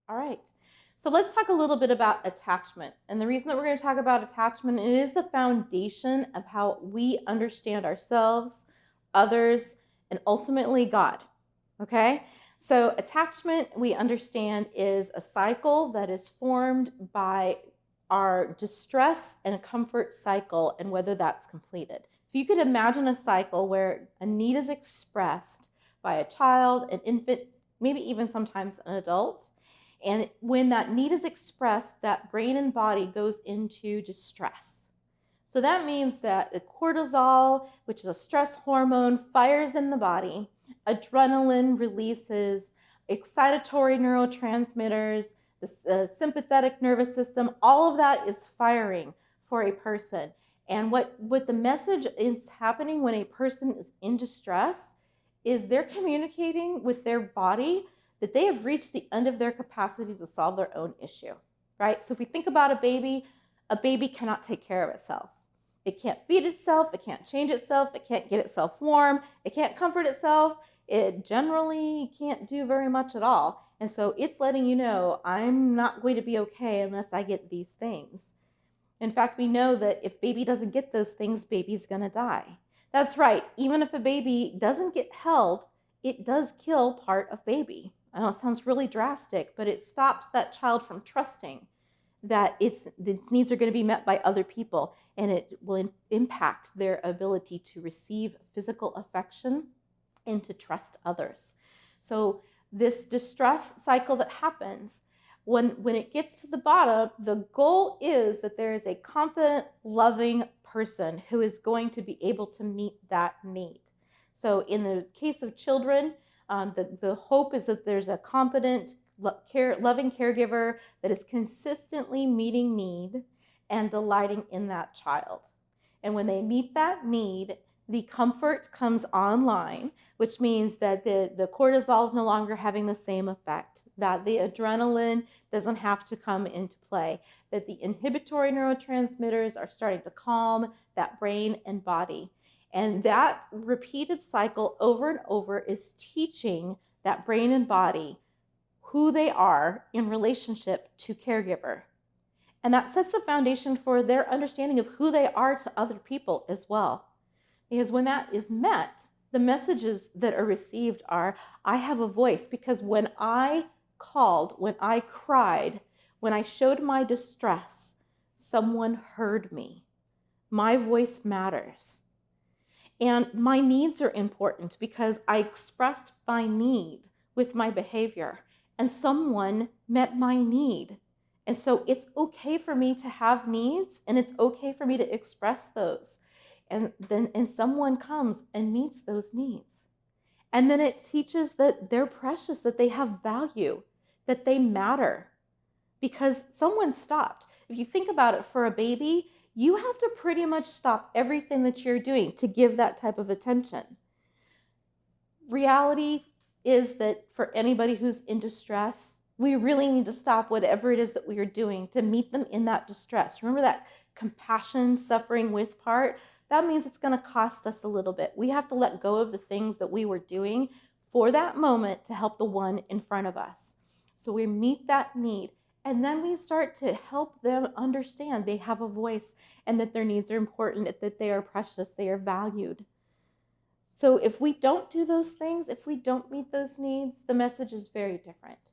All right. So let's talk a little bit about attachment. And the reason that we're going to talk about attachment, it is the foundation of how we understand ourselves, others, and ultimately God. Okay? So attachment, we understand, is a cycle that is formed by our distress and a comfort cycle, and whether that's completed. If you could imagine a cycle where a need is expressed by a child, an infant, maybe even sometimes an adult, and when that need is expressed, that brain and body goes into distress. So that means that the cortisol, which is a stress hormone, fires in the body. Adrenaline releases excitatory neurotransmitters, the sympathetic nervous system, all of that is firing for a person. And what the message is happening when a person is in distress is they're communicating with their body that they have reached the end of their capacity to solve their own issue, right? So if we think about a baby cannot take care of itself. It can't feed itself, it can't change itself, it can't get itself warm, it can't comfort itself, it generally can't do very much at all. And so it's letting you know, I'm not going to be okay unless I get these things. In fact, we know that if baby doesn't get those things, baby's gonna die. That's right, even if a baby doesn't get held, it does kill part of baby. I know it sounds really drastic, but it stops that child from trusting that its needs are going to be met by other people, and it will impact their ability to receive physical affection and to trust others. So this distress cycle that happens, when it gets to the bottom, the goal is that there is a confident, loving person who is going to be able to meet that need. So in the case of children, the hope is that there's a competent, loving caregiver that is consistently meeting need and delighting in that child. And when they meet that need, the comfort comes online, which means that the cortisol is no longer having the same effect, that the adrenaline doesn't have to come into play, that the inhibitory neurotransmitters are starting to calm that brain and body. And that repeated cycle over and over is teaching that brain and body who they are in relationship to caregiver. And that sets the foundation for their understanding of who they are to other people as well. Because when that is met, the messages that are received are, I have a voice, because when I called, when I cried, when I showed my distress, someone heard me. My voice matters. And my needs are important because I expressed my need with my behavior, and someone met my need. And so it's okay for me to have needs, and it's okay for me to express those. And someone comes and meets those needs. And then it teaches that they're precious, that they have value, that they matter, because someone stopped. If you think about it, for a baby, you have to pretty much stop everything that you're doing to give that type of attention. Reality is that for anybody who's in distress, we really need to stop whatever it is that we are doing to meet them in that distress. Remember that compassion, suffering with part? That means it's going to cost us a little bit. We have to let go of the things that we were doing for that moment to help the one in front of us. So we meet that need, and then we start to help them understand they have a voice and that their needs are important, that they are precious, they are valued. So if we don't do those things, if we don't meet those needs, the message is very different.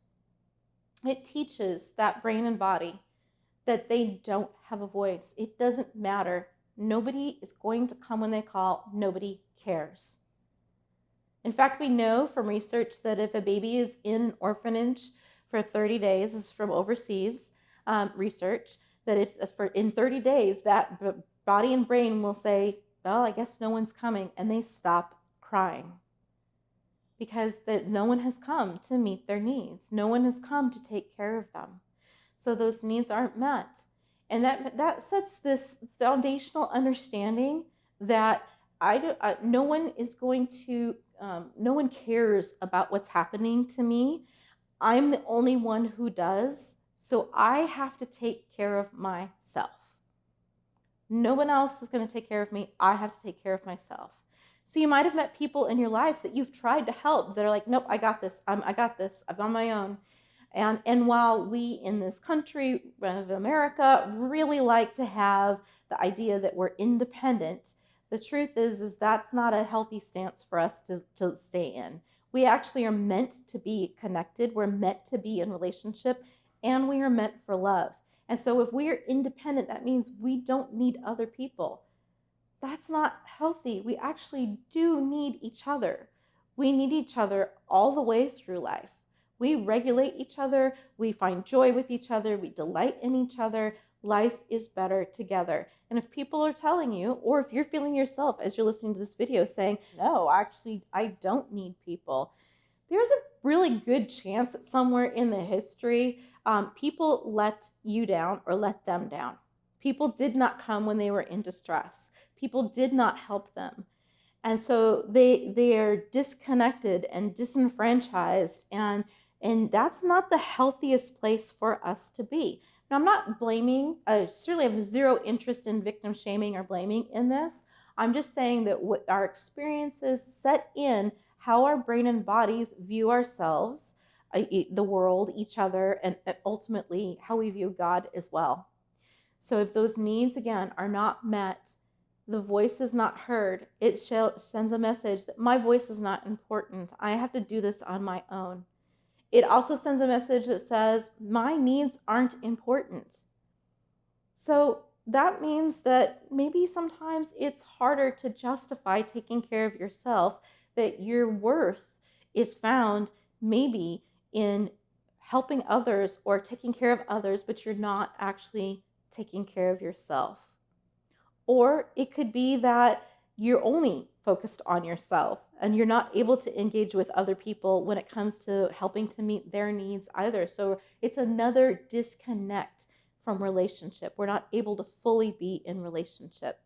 It teaches that brain and body that they don't have a voice. It doesn't matter. Nobody is going to come when they call. Nobody cares. In fact, we know from research that if a baby is in orphanage for 30 days, this is from overseas research, that if in 30 days, that body and brain will say, well, I guess no one's coming, and they stop crying. Because no one has come to meet their needs. No one has come to take care of them. So those needs aren't met. And that sets this foundational understanding that no one cares about what's happening to me. I'm the only one who does, so I have to take care of myself. No one else is going to take care of me. I have to take care of myself. So you might have met people in your life that you've tried to help that are like, nope, I got this. I got this. I'm on my own. And while we in this country of America really like to have the idea that we're independent, the truth is that's not a healthy stance for us to stay in. We actually are meant to be connected. We're meant to be in relationship, and we are meant for love. And so if we are independent, that means we don't need other people. That's not healthy. We actually do need each other. We need each other all the way through life. We regulate each other. We find joy with each other. We delight in each other. Life is better together. And if people are telling you, or if you're feeling yourself as you're listening to this video saying, no, actually, I don't need people, there's a really good chance that somewhere in the history, people let you down or let them down. People did not come when they were in distress. People did not help them. And so they are disconnected and disenfranchised, and that's not the healthiest place for us to be. Now, I'm not blaming, I certainly have zero interest in victim shaming or blaming in this. I'm just saying that what our experiences set in how our brain and bodies view ourselves, the world, each other, and ultimately how we view God as well. So if those needs, again, are not met, the voice is not heard, it sends a message that my voice is not important. I have to do this on my own. It also sends a message that says my needs aren't important. So that means that maybe sometimes it's harder to justify taking care of yourself, that your worth is found maybe in helping others or taking care of others, but you're not actually taking care of yourself. Or it could be that you're only focused on yourself and you're not able to engage with other people when it comes to helping to meet their needs either. So it's another disconnect from relationship. We're not able to fully be in relationship.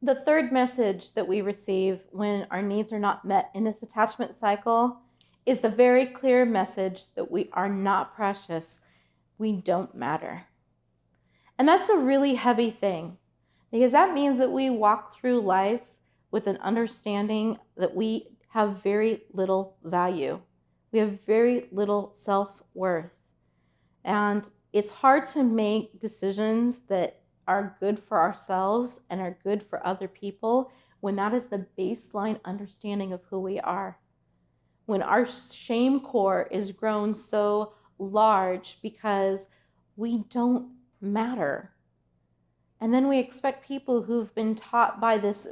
The third message that we receive when our needs are not met in this attachment cycle is the very clear message that we are not precious. We don't matter. And that's a really heavy thing, because that means that we walk through life with an understanding that we have very little value. We have very little self-worth. And it's hard to make decisions that are good for ourselves and are good for other people when that is the baseline understanding of who we are. When our shame core is grown so large because we don't matter. And then we expect people who've been taught by this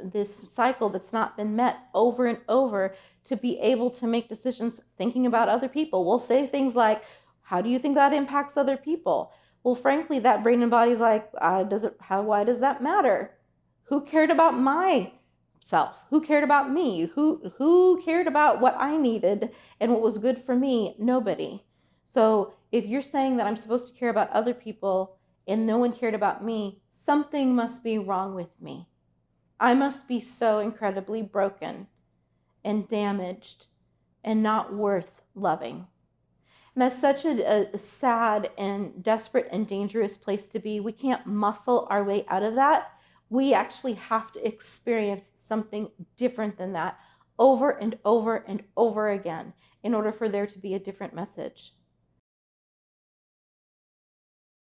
cycle that's not been met over and over to be able to make decisions thinking about other people. We'll say things like, how do you think that impacts other people? Well, frankly, that brain and body's like, why does that matter? Who cared about myself? Who cared about me? Who cared about what I needed and what was good for me? Nobody. So if you're saying that I'm supposed to care about other people and no one cared about me, something must be wrong with me. I must be so incredibly broken and damaged and not worth loving. And that's such a sad and desperate and dangerous place to be. We can't muscle our way out of that. We actually have to experience something different than that over and over and over again in order for there to be a different message.